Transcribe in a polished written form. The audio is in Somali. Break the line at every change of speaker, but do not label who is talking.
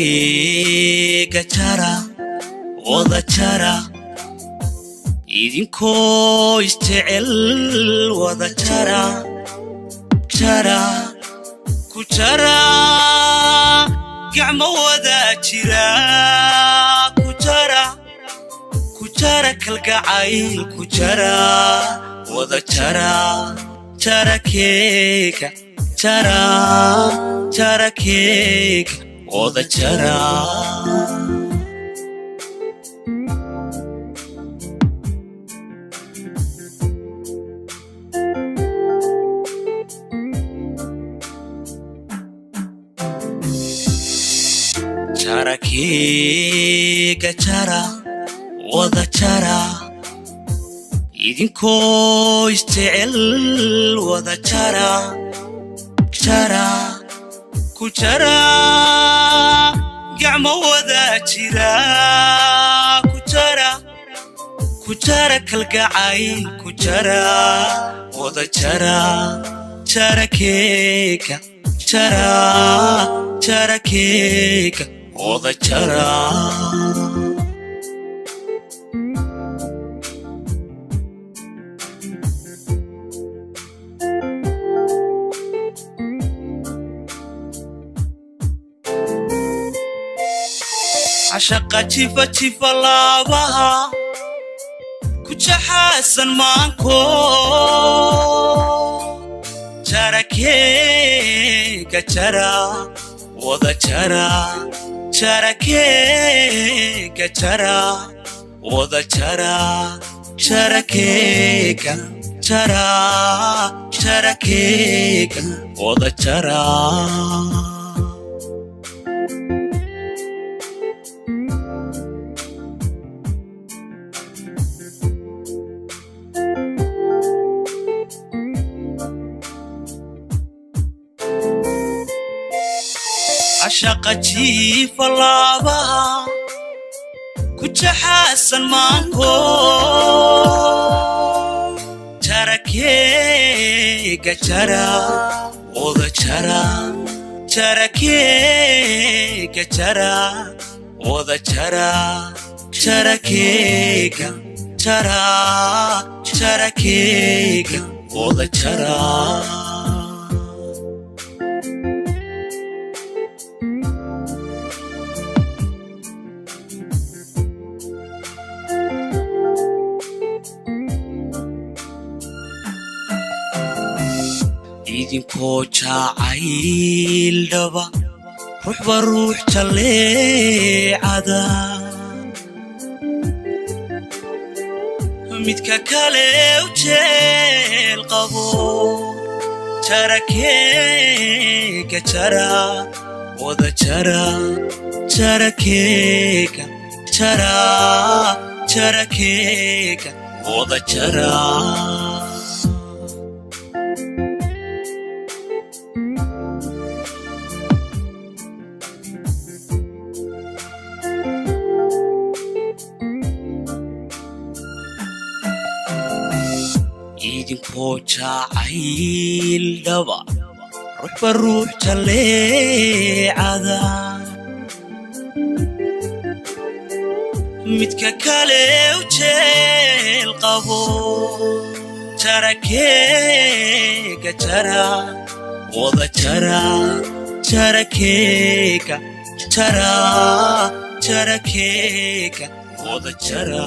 jarakeyga jara wada jara idinkoo isjecel wada jara jara ku jara gacmo wada jira ku jara kalgacayl ku jara wada jara jarakeyga jara jarakeyga wada jara jarakeyga jara wada jara idinkoo isjecel wada jara jara ku jara gacmo wada jira ku jara kalgacayl ku jara wada jara jarakeyga jara jarakeyga wada jara عشق جيفة جيفة لابها كوشا حسن مانكو jarakeyga jara wada jara jarakeyga jara wada jara jarakeyga jara jarakeyga wada jara عشق جيفة لابها كوشا حسن مانكو jarakeyga jara wada jara jarakeyga jara wada jara jarakeyga jara jarakeyga wada jara idinkoo jacayl dhaba ruuxba ruux jaleecada midka kale u jeel qabo jarakeyga jara wada jara jarakeyga jara jarakeyga wada jara idinkoo jacayl dhaba ruuxba ruux jaleecada midka kale u jeel qabo jarakeyga jara wada jara jarakeyga jara jarakeyga wada jara